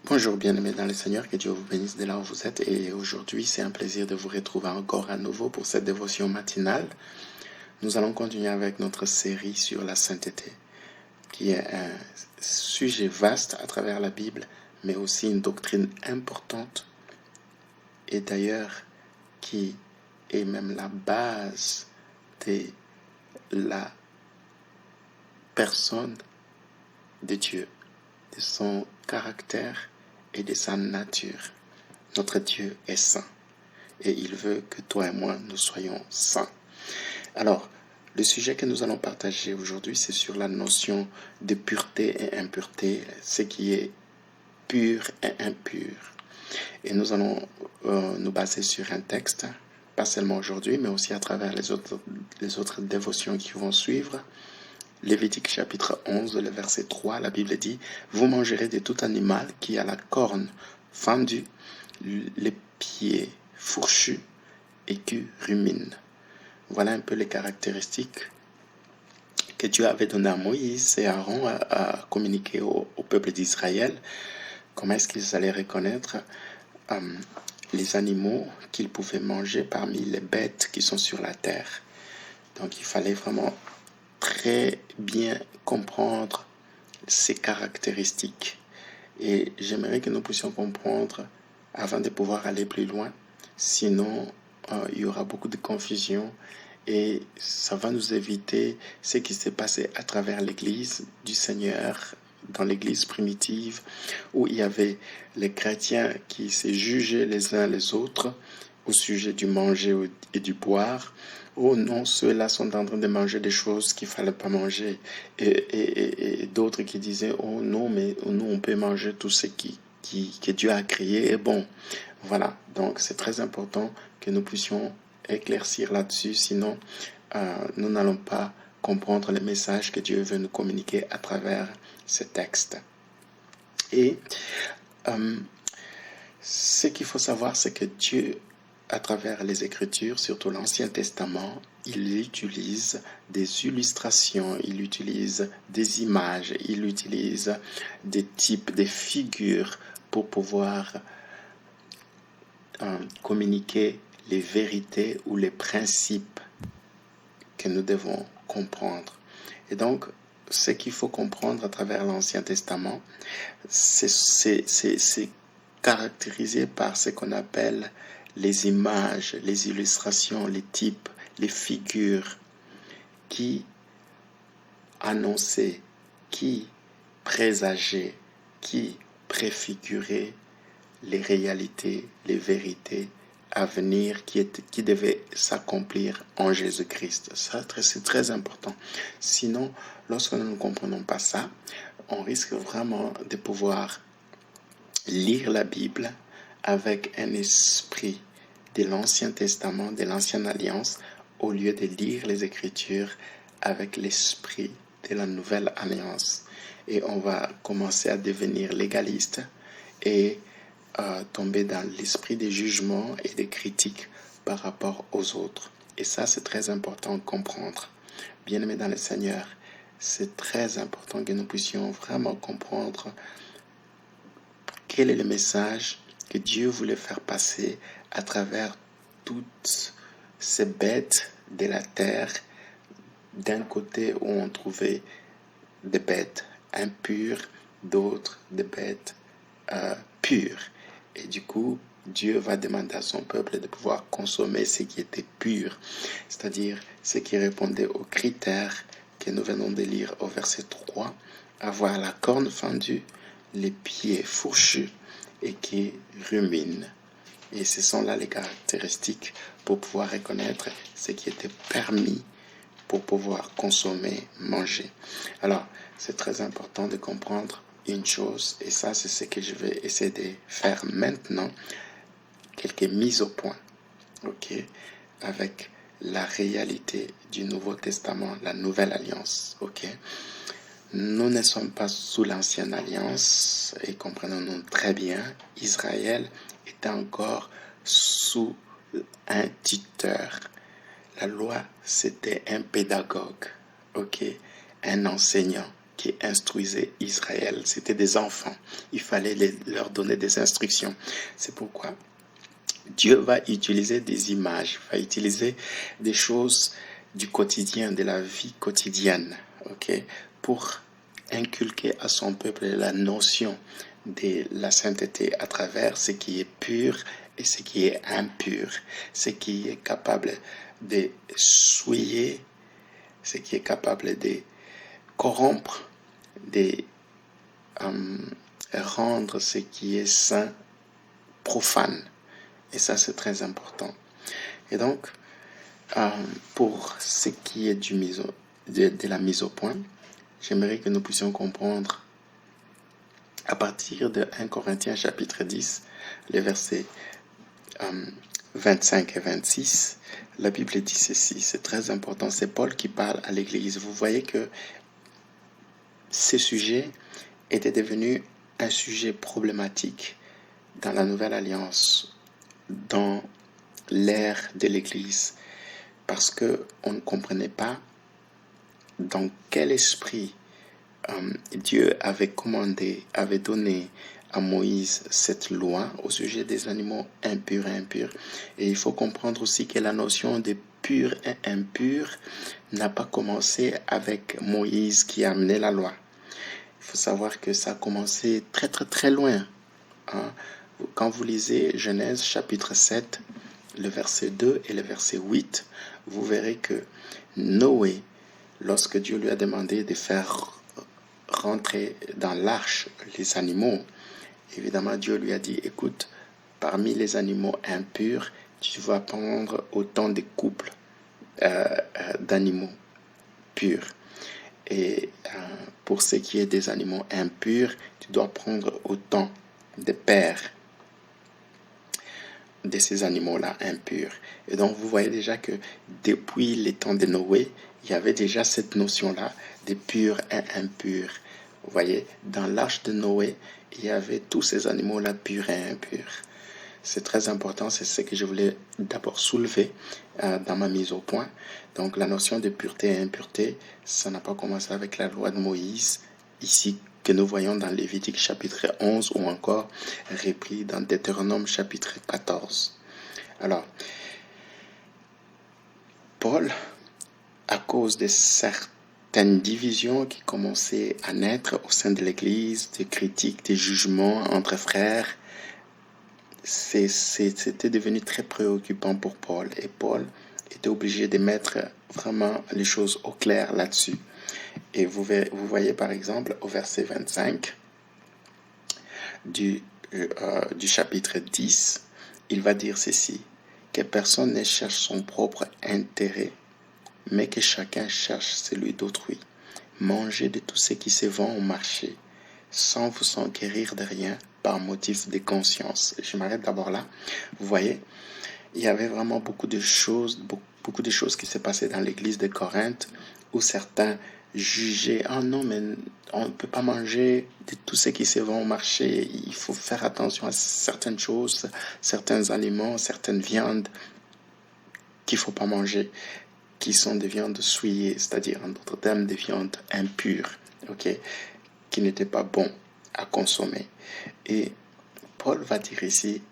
Bonjour bien-aimés dans le Seigneur, que Dieu vous bénisse de là où vous êtes. Et aujourd'hui, c'est un plaisir de vous retrouver encore à nouveau pour cette dévotion matinale. Nous allons continuer avec notre série sur la sainteté, qui est un sujet vaste à travers la Bible, mais aussi une doctrine importante, et d'ailleurs qui est même la base de la personne de Dieu, de son caractère et de sa nature. Notre Dieu est saint et il veut que toi et moi nous soyons saints. Alors, le sujet que nous allons partager aujourd'hui, c'est sur la notion de pureté et impureté, ce qui est pur et impur. Et nous allons nous baser sur un texte, pas seulement aujourd'hui, mais aussi à travers les autres dévotions qui vont suivre. Lévitique chapitre 11, le verset 3, la Bible dit « Vous mangerez de tout animal qui a la corne fendue, les pieds fourchus et qui rumine. » Voilà un peu les caractéristiques que Dieu avait données à Moïse et Aaron à communiquer au peuple d'Israël. Comment est-ce qu'ils allaient reconnaître les animaux qu'ils pouvaient manger parmi les bêtes qui sont sur la terre. Donc il fallait vraiment très bien comprendre ces caractéristiques. Et j'aimerais que nous puissions comprendre avant de pouvoir aller plus loin. Sinon, il y aura beaucoup de confusion et ça va nous éviter ce qui s'est passé à travers l'Église du Seigneur, dans l'Église primitive, où il y avait les chrétiens qui se jugeaient les uns les autres au sujet du manger et du boire. Oh non, ceux-là sont en train de manger des choses qu'il ne fallait pas manger. Et d'autres qui disaient, oh non, mais nous, on peut manger tout ce que Dieu a créé. Et bon, voilà. Donc, c'est très important que nous puissions éclaircir là-dessus. Sinon, nous n'allons pas comprendre le message que Dieu veut nous communiquer à travers ce texte. Et ce qu'il faut savoir, c'est que Dieu, à travers les Écritures, surtout l'Ancien Testament, il utilise des illustrations, il utilise des images, il utilise des types, des figures pour pouvoir communiquer les vérités ou les principes que nous devons comprendre. Et donc, ce qu'il faut comprendre à travers l'Ancien Testament, c'est caractérisé par ce qu'on appelle les images, les illustrations, les types, les figures qui annonçaient, qui présageaient, qui préfiguraient les réalités, les vérités à venir qui devaient s'accomplir en Jésus-Christ. Ça, c'est très important. Sinon, lorsque nous ne comprenons pas ça, on risque vraiment de pouvoir lire la Bible avec un esprit de l'Ancien Testament, de l'Ancienne Alliance, au lieu de lire les Écritures avec l'esprit de la Nouvelle Alliance. Et on va commencer à devenir légaliste et tomber dans l'esprit des jugements et des critiques par rapport aux autres. Et ça, c'est très important de comprendre. Bien-aimés dans le Seigneur, c'est très important que nous puissions vraiment comprendre quel est le message que Dieu voulait faire passer à travers toutes ces bêtes de la terre, d'un côté où on trouvait des bêtes impures, d'autres des bêtes pures. Et du coup, Dieu va demander à son peuple de pouvoir consommer ce qui était pur, c'est-à-dire ce qui répondait aux critères que nous venons de lire au verset 3, avoir la corne fendue, les pieds fourchus et qui ruminent. Et ce sont là les caractéristiques pour pouvoir reconnaître ce qui était permis pour pouvoir consommer, manger. Alors, c'est très important de comprendre une chose, et ça, c'est ce que je vais essayer de faire maintenant, quelques mises au point, ok, avec la réalité du Nouveau Testament, la Nouvelle Alliance, ok. Nous ne sommes pas sous l'Ancienne Alliance, et comprenons-nous très bien, Israël était encore sous un tuteur. La loi, c'était un pédagogue, ok, un enseignant. qui instruisait Israël. C'était des enfants. Il fallait leur donner des instructions. C'est pourquoi Dieu va utiliser des images, va utiliser des choses du quotidien, de la vie quotidienne, ok, pour inculquer à son peuple la notion de la sainteté à travers ce qui est pur et ce qui est impur, ce qui est capable de souiller, ce qui est capable de corrompre, de rendre ce qui est saint profane. Et ça, c'est très important. Et donc, pour ce qui est de la mise au point, j'aimerais que nous puissions comprendre à partir de 1 Corinthiens chapitre 10, les versets 25 et 26, la Bible dit ceci, c'est très important, c'est Paul qui parle à l'Église. Vous voyez que ce sujet était devenu un sujet problématique dans la Nouvelle Alliance, dans l'ère de l'Église, parce qu'on ne comprenait pas dans quel esprit Dieu avait commandé, avait donné à Moïse cette loi au sujet des animaux impurs et impurs. Et il faut comprendre aussi que la notion de pur et impur n'a pas commencé avec Moïse qui a amené la loi. Il faut savoir que ça a commencé très très très loin. Quand vous lisez Genèse chapitre 7, le verset 2 et le verset 8, vous verrez que Noé, lorsque Dieu lui a demandé de faire rentrer dans l'arche les animaux, évidemment Dieu lui a dit, écoute, parmi les animaux impurs, tu vas prendre autant de couples d'animaux purs. Et pour ce qui est des animaux impurs, tu dois prendre autant de pères de ces animaux-là impurs. Et donc, vous voyez déjà que depuis les temps de Noé, il y avait déjà cette notion-là de pur et impur. Vous voyez, dans l'arche de Noé, il y avait tous ces animaux-là purs et impurs. C'est très important, c'est ce que je voulais d'abord soulever dans ma mise au point. Donc, la notion de pureté et impureté, ça n'a pas commencé avec la loi de Moïse, ici, que nous voyons dans Lévitique chapitre 11 ou encore repris dans Deutéronome chapitre 14. Alors, Paul, à cause de certaines divisions qui commençaient à naître au sein de l'Église, des critiques, des jugements entre frères, c'était devenu très préoccupant pour Paul. Et Paul était obligé de mettre vraiment les choses au clair là-dessus. Et vous voyez par exemple au verset 25 du chapitre 10, il va dire ceci, que personne ne cherche son propre intérêt, mais que chacun cherche celui d'autrui. Mangez de tout ce qui se vend au marché, sans vous enquérir de rien par motif de conscience. Je m'arrête d'abord là. Vous voyez, il y avait vraiment beaucoup de choses qui se passaient dans l'église de Corinthe, où certains juger, ah non, mais on ne peut pas manger de tout ce qui se vend au marché, il faut faire attention à certaines choses, certains aliments, certaines viandes qu'il ne faut pas manger, qui sont des viandes souillées, c'est-à-dire en d'autres termes des viandes impures, qui n'étaient pas bons à consommer. Et Paul va dire ici,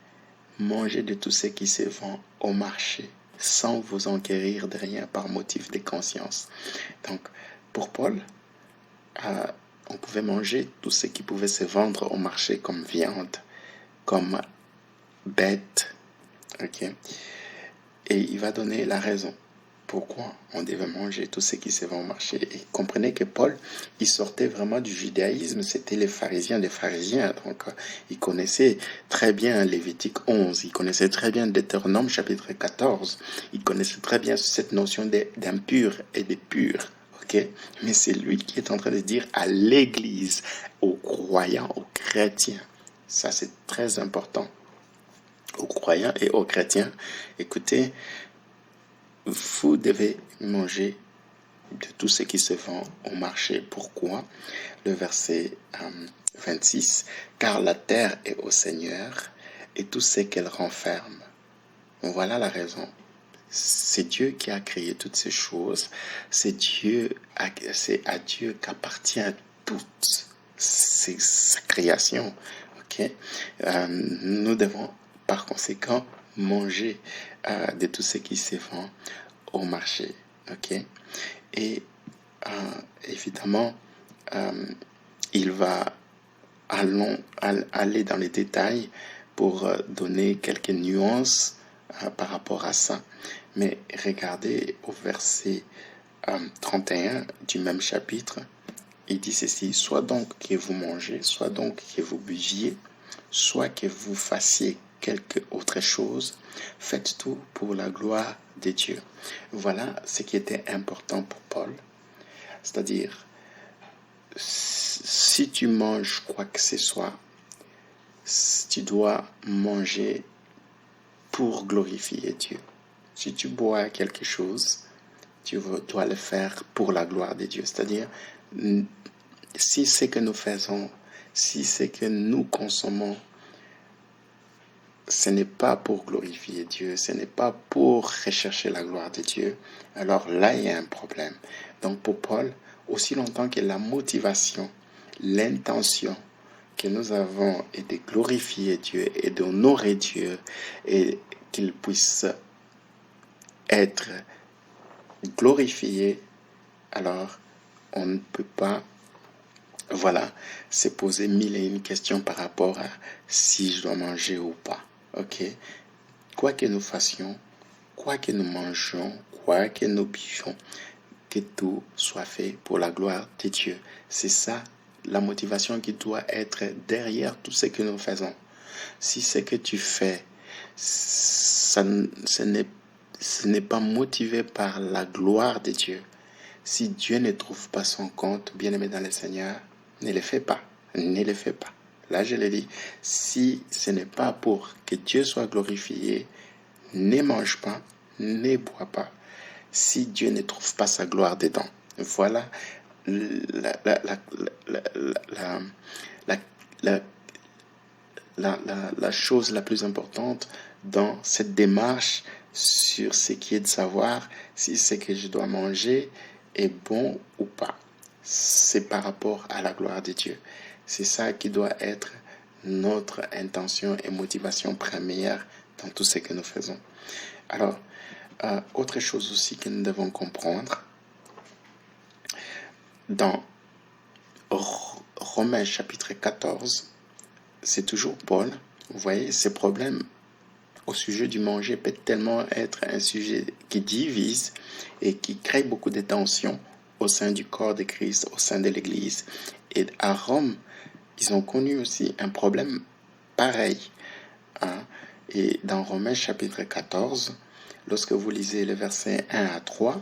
mangez de tout ce qui se vend au marché, sans vous enquérir de rien par motif de conscience. Donc, pour Paul, on pouvait manger tout ce qui pouvait se vendre au marché comme viande, comme bête. Et il va donner la raison pourquoi on devait manger tout ce qui se vend au marché. Et comprenez que Paul, il sortait vraiment du judaïsme, c'était les pharisiens des pharisiens. Donc, il connaissait très bien Lévitique 11, il connaissait très bien Deutéronome chapitre 14, il connaissait très bien cette notion d'impur et de pur. Mais c'est lui qui est en train de dire à l'Église, aux croyants, aux chrétiens. Ça, c'est très important. Aux croyants et aux chrétiens, écoutez, vous devez manger de tout ce qui se vend au marché. Pourquoi? Le verset 26, car la terre est au Seigneur et tout ce qu'elle renferme. Voilà la raison. C'est Dieu qui a créé toutes ces choses. C'est à Dieu qu'appartient toute sa création. Okay? Nous devons par conséquent manger de tout ce qui se vend au marché. Okay? Et évidemment, il va aller dans les détails pour donner quelques nuances par rapport à ça. Mais regardez au verset 31 du même chapitre, il dit ceci: soit donc que vous mangez, soit donc que vous buviez, soit que vous fassiez quelque autre chose, faites tout pour la gloire de Dieu. Voilà ce qui était important pour Paul. C'est-à-dire, si tu manges quoi que ce soit, tu dois manger pour glorifier Dieu. Si tu bois quelque chose, tu dois le faire pour la gloire de Dieu. C'est-à-dire, si ce que nous faisons, si ce que nous consommons, ce n'est pas pour glorifier Dieu, ce n'est pas pour rechercher la gloire de Dieu, alors là, il y a un problème. Donc pour Paul, aussi longtemps que la motivation, l'intention que nous avons est de glorifier Dieu et d'honorer Dieu et qu'il puisse être glorifié, alors on ne peut pas se poser mille et une questions par rapport à si je dois manger ou pas. Ok? Quoi que nous fassions, quoi que nous mangions, quoi que nous buvions, que tout soit fait pour la gloire de Dieu. C'est ça la motivation qui doit être derrière tout ce que nous faisons. Si ce que tu fais, ce n'est pas motivé par la gloire de Dieu, si Dieu ne trouve pas son compte, bien-aimé dans le Seigneur, ne le fais pas. Ne le fais pas. Là, je l'ai dit, si ce n'est pas pour que Dieu soit glorifié, ne mange pas, ne bois pas, si Dieu ne trouve pas sa gloire dedans. Voilà la chose la plus importante dans cette démarche sur ce qui est de savoir si ce que je dois manger est bon ou pas. C'est par rapport à la gloire de Dieu. C'est ça qui doit être notre intention et motivation première dans tout ce que nous faisons. Alors, autre chose aussi que nous devons comprendre, dans Romains chapitre 14, c'est toujours Paul. Vous voyez, ces problèmes au sujet du manger peut tellement être un sujet qui divise et qui crée beaucoup de tensions au sein du corps de Christ, au sein de l'Église. Et à Rome, ils ont connu aussi un problème pareil. Et dans Romains chapitre 14, lorsque vous lisez les versets 1 à 3,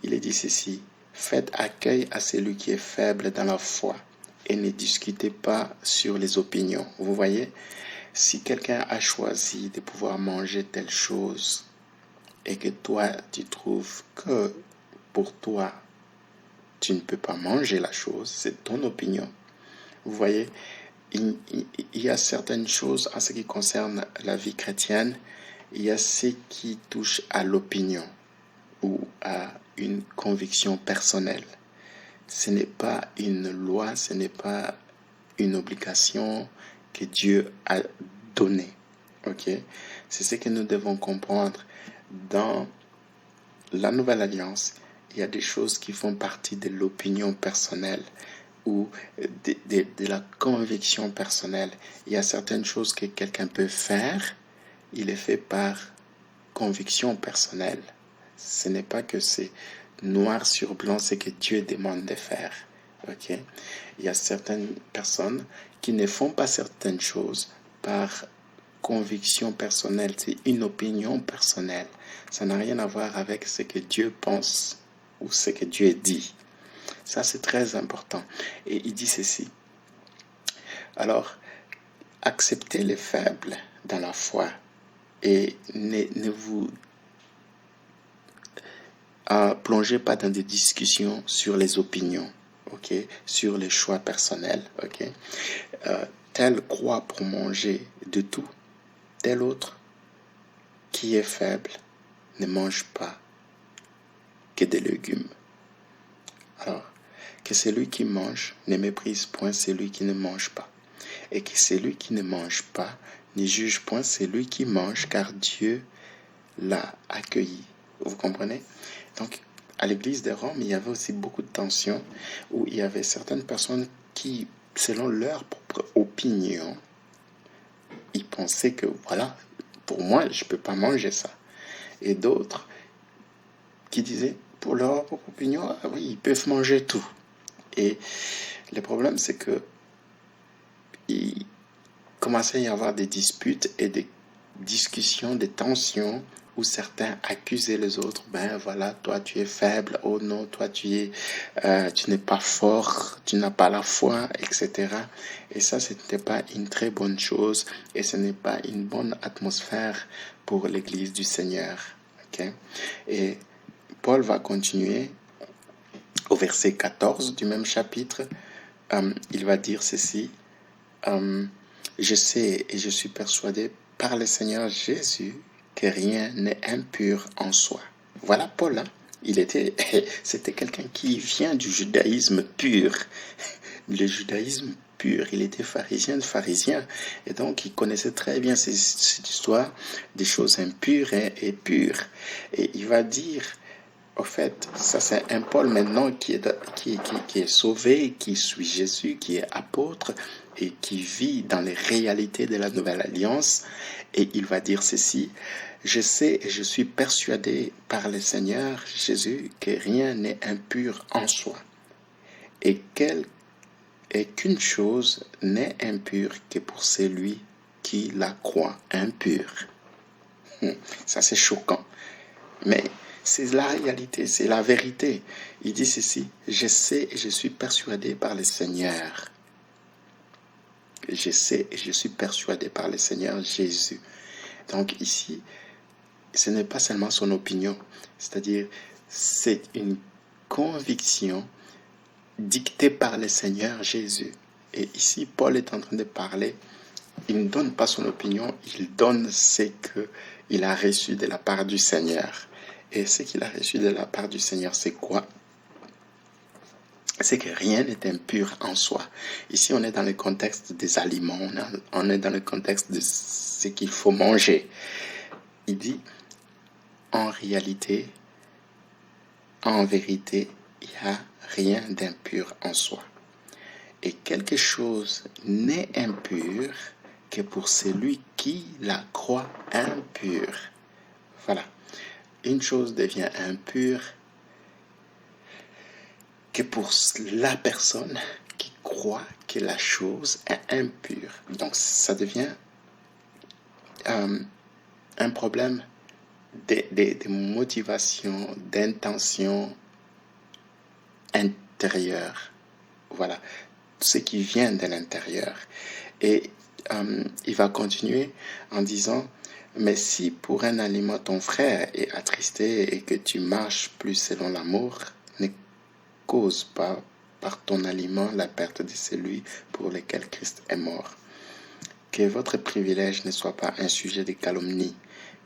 il est dit ceci: faites accueil à celui qui est faible dans la foi et ne discutez pas sur les opinions. Vous voyez, si quelqu'un a choisi de pouvoir manger telle chose et que toi, tu trouves que pour toi, tu ne peux pas manger la chose, c'est ton opinion. Vous voyez, il y a certaines choses en ce qui concerne la vie chrétienne, il y a ce qui touche à l'opinion ou à une conviction personnelle. Ce n'est pas une loi, ce n'est pas une obligation que Dieu a donnée. Ok? C'est ce que nous devons comprendre. Dans la Nouvelle Alliance, il y a des choses qui font partie de l'opinion personnelle ou de la conviction personnelle. Il y a certaines choses que quelqu'un peut faire, il est fait par conviction personnelle. Ce n'est pas que c'est noir sur blanc ce que Dieu demande de faire. Ok? Il y a certaines personnes qui ne font pas certaines choses par conviction personnelle, c'est une opinion personnelle. Ça n'a rien à voir avec ce que Dieu pense ou ce que Dieu dit. Ça, c'est très important. Et il dit ceci: alors, acceptez les faibles dans la foi et ne vous plongez pas dans des discussions sur les opinions, ok, sur les choix personnels, ok. Tel croit pour manger de tout, tel autre qui est faible ne mange pas que des légumes. Alors, que celui qui mange ne méprise point celui qui ne mange pas, et que celui qui ne mange pas ne juge point celui qui mange, car Dieu l'a accueilli. Vous comprenez? Donc, à l'église de Rome, il y avait aussi beaucoup de tensions, où il y avait certaines personnes qui, selon leur propre opinion, ils pensaient que, voilà, pour moi, je ne peux pas manger ça. Et d'autres qui disaient, pour leur propre opinion, ah oui, ils peuvent manger tout. Et le problème, c'est que il commençait à y avoir des disputes et des discussions, des tensions, où certains accusaient les autres. Ben voilà, toi tu es faible, oh non, toi tu n'es pas fort, tu n'as pas la foi, etc. Et ça, ce n'était pas une très bonne chose, et ce n'est pas une bonne atmosphère pour l'Église du Seigneur. Okay? Et Paul va continuer au verset 14 du même chapitre. Il va dire ceci: je sais et je suis persuadé par le Seigneur Jésus que rien n'est impur en soi. Voilà Paul, hein? C'était quelqu'un qui vient du judaïsme pur. Le judaïsme pur, il était pharisien de pharisien. Et donc, il connaissait très bien cette histoire des choses impures et pures. Et il va dire, au fait, ça c'est un Paul maintenant qui est sauvé, qui suit Jésus, qui est apôtre et qui vit dans les réalités de la nouvelle alliance. Et il va dire ceci: je sais et je suis persuadé par le Seigneur Jésus que rien n'est impur en soi, et qu'une chose n'est impure que pour celui qui la croit impure. Ça c'est choquant, mais c'est la réalité, c'est la vérité. Il dit ceci: je sais et je suis persuadé par le Seigneur. Je sais et je suis persuadé par le Seigneur Jésus. Donc ici, ce n'est pas seulement son opinion, c'est-à-dire c'est une conviction dictée par le Seigneur Jésus. Et ici, Paul est en train de parler. Il ne donne pas son opinion, il donne ce qu'il a reçu de la part du Seigneur. Et ce qu'il a reçu de la part du Seigneur, c'est quoi? C'est que rien n'est impur en soi. Ici, on est dans le contexte des aliments, on est dans le contexte de ce qu'il faut manger. Il dit, en réalité, en vérité, il n'y a rien d'impur en soi. Et quelque chose n'est impur que pour celui qui la croit impure. Voilà. Une chose devient impure que pour la personne qui croit que la chose est impure. Donc, ça devient un problème de motivation, d'intention intérieure. Voilà, ce qui vient de l'intérieur. Et il va continuer en disant: mais si pour un aliment ton frère est attristé et que tu marches plus selon l'amour, ne cause pas par ton aliment la perte de celui pour lequel Christ est mort. Que votre privilège ne soit pas un sujet de calomnie,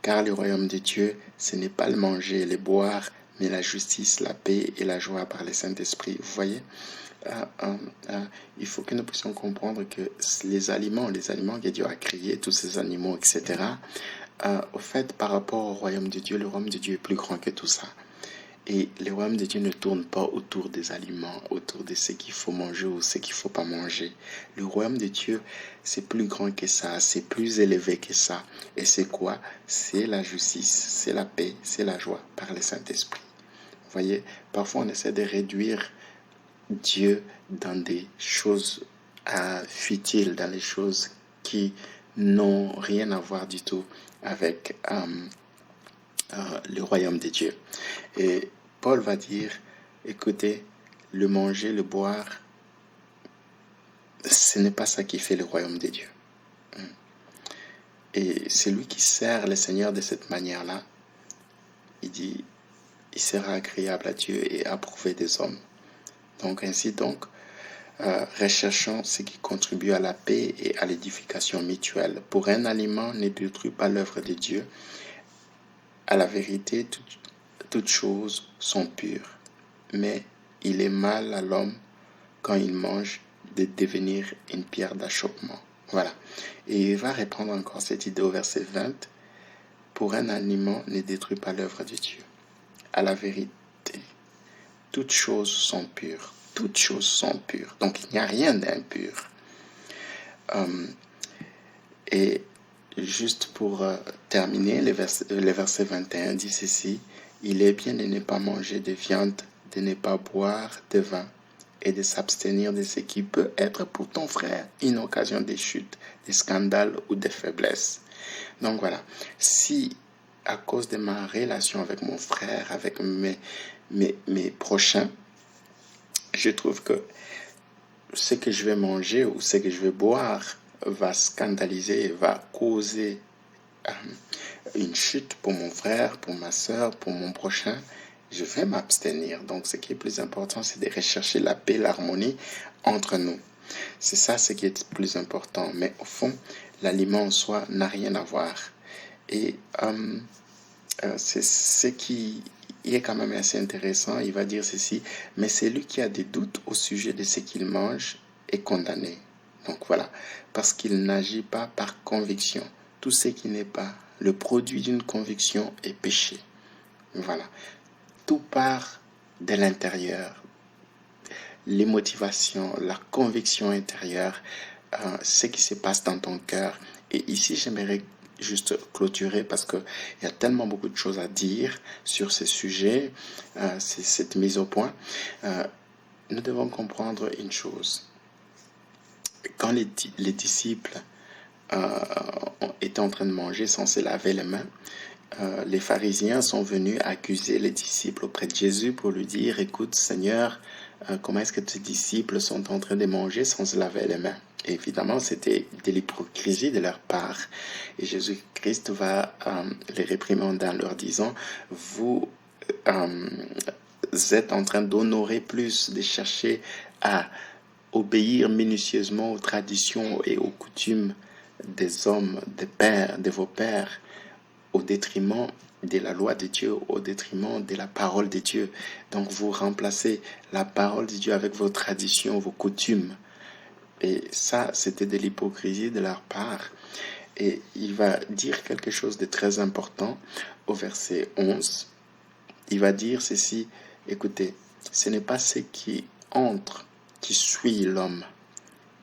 car le royaume de Dieu, ce n'est pas le manger et le boire, mais la justice, la paix et la joie par le Saint-Esprit. Vous voyez, il faut que nous puissions comprendre que les aliments que Dieu a créés, tous ces animaux, etc., au fait, par rapport au royaume de Dieu, le royaume de Dieu est plus grand que tout ça. Et le royaume de Dieu ne tourne pas autour des aliments, autour de ce qu'il faut manger ou ce qu'il ne faut pas manger. Le royaume de Dieu, c'est plus grand que ça, c'est plus élevé que ça. Et c'est quoi? C'est la justice, c'est la paix, c'est la joie par le Saint-Esprit. Vous voyez, parfois on essaie de réduire Dieu dans des choses futiles, dans les choses qui n'ont rien à voir du tout avec le royaume de Dieu. Et Paul va dire, écoutez, le manger, le boire, ce n'est pas ça qui fait le royaume de Dieu. Et celui qui sert le Seigneur de cette manière-là, il dit, il sera agréable à Dieu et approuvé des hommes. Donc ainsi donc, recherchons ce qui contribue à la paix et à l'édification mutuelle. Pour un aliment ne détruit pas l'œuvre de Dieu. À la vérité, toutes choses sont pures, mais il est mal à l'homme quand il mange, de devenir une pierre d'achoppement. Voilà. Et il va reprendre encore cette idée au verset 20. Pour un aliment ne détruit pas l'œuvre de Dieu. À la vérité, toutes choses sont pures. Toutes choses sont pures. Donc il n'y a rien d'impur. Et juste pour terminer, le verset 21 dit ceci. Il est bien de ne pas manger de viande, de ne pas boire de vin et de s'abstenir de ce qui peut être pour ton frère une occasion de chute, de scandale ou de faiblesse. Donc voilà, si à cause de ma relation avec mon frère, avec mes prochains, je trouve que ce que je vais manger ou ce que je vais boire va scandaliser, va causer une chute pour mon frère, pour ma soeur, pour mon prochain, je vais m'abstenir. Donc ce qui est plus important, c'est de rechercher la paix, l'harmonie entre nous. C'est ça ce qui est plus important. Mais au fond, l'aliment en soi n'a rien à voir. Et c'est ce qui est quand même assez intéressant. Il va dire ceci, mais celui qui a des doutes au sujet de ce qu'il mange est condamné. Donc voilà, parce qu'il n'agit pas par conviction. Tout ce qui n'est pas le produit d'une conviction est péché. Voilà. Tout part de l'intérieur. Les motivations, la conviction intérieure, ce qui se passe dans ton cœur. Et ici, j'aimerais juste clôturer parce qu'il y a tellement beaucoup de choses à dire sur ce sujet, cette mise au point. Nous devons comprendre une chose. Quand les disciples étaient en train de manger sans se laver les mains, les pharisiens sont venus accuser les disciples auprès de Jésus pour lui dire, écoute Seigneur, comment est-ce que tes disciples sont en train de manger sans se laver les mains? Et évidemment, c'était de l'hypocrisie de leur part. Et Jésus-Christ va les réprimander en leur disant, vous êtes en train d'honorer plus, de chercher à obéir minutieusement aux traditions et aux coutumes des hommes, des pères, de vos pères, au détriment de la loi de Dieu, au détriment de la parole de Dieu. Donc vous remplacez la parole de Dieu avec vos traditions, vos coutumes. Et ça, c'était de l'hypocrisie de leur part. Et il va dire quelque chose de très important au verset 11. Il va dire ceci, écoutez, ce n'est pas ce qui entre qui suit l'homme,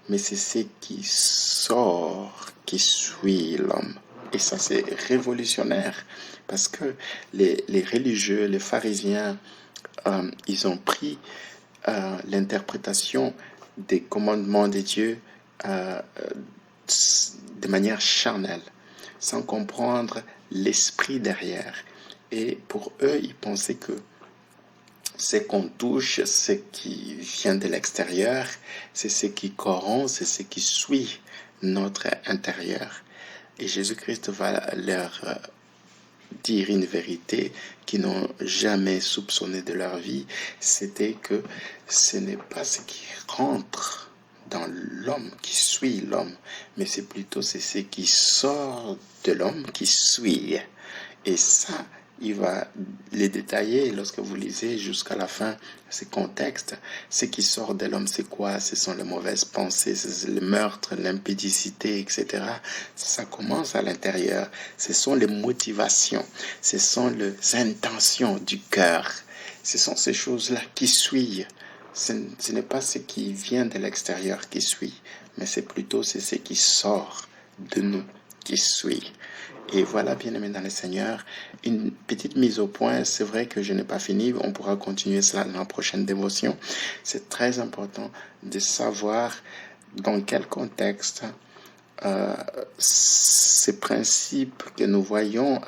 mais c'est ce qui sort qui suit l'homme. Et ça, c'est révolutionnaire parce que les religieux, les pharisiens, ils ont pris l'interprétation des commandements de Dieu de manière charnelle, sans comprendre l'esprit derrière. Et pour eux, ils pensaient que ce qu'on touche, ce qui vient de l'extérieur, c'est ce qui corrompt, c'est ce qui suit notre intérieur. Et Jésus-Christ va leur dire une vérité qu'ils n'ont jamais soupçonnée de leur vie, c'était que ce n'est pas ce qui rentre dans l'homme qui suit l'homme, mais c'est plutôt ce qui sort de l'homme qui suit. Et ça, il va les détailler lorsque vous lisez jusqu'à la fin ces contextes. Ce qui sort de l'homme, c'est quoi? Ce sont les mauvaises pensées, c'est le meurtre, l'impudicité, etc. Ça commence à l'intérieur. Ce sont les motivations, ce sont les intentions du cœur. Ce sont ces choses-là qui suivent. Ce n'est pas ce qui vient de l'extérieur qui suit, mais c'est plutôt ce qui sort de nous qui suit. Et voilà, bien-aimés dans le Seigneur, une petite mise au point. C'est vrai que je n'ai pas fini. On pourra continuer cela dans la prochaine dévotion. C'est très important de savoir dans quel contexte ces principes que nous voyons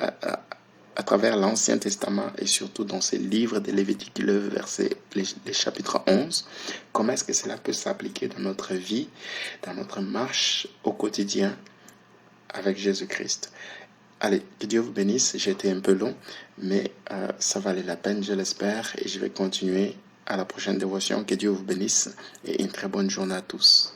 à travers l'Ancien Testament et surtout dans ces livres de Lévitique, le chapitre 11, comment est-ce que cela peut s'appliquer dans notre vie, dans notre marche au quotidien avec Jésus-Christ. Allez, que Dieu vous bénisse. J'ai été un peu long, mais ça valait la peine, je l'espère. Et je vais continuer à la prochaine dévotion. Que Dieu vous bénisse et une très bonne journée à tous.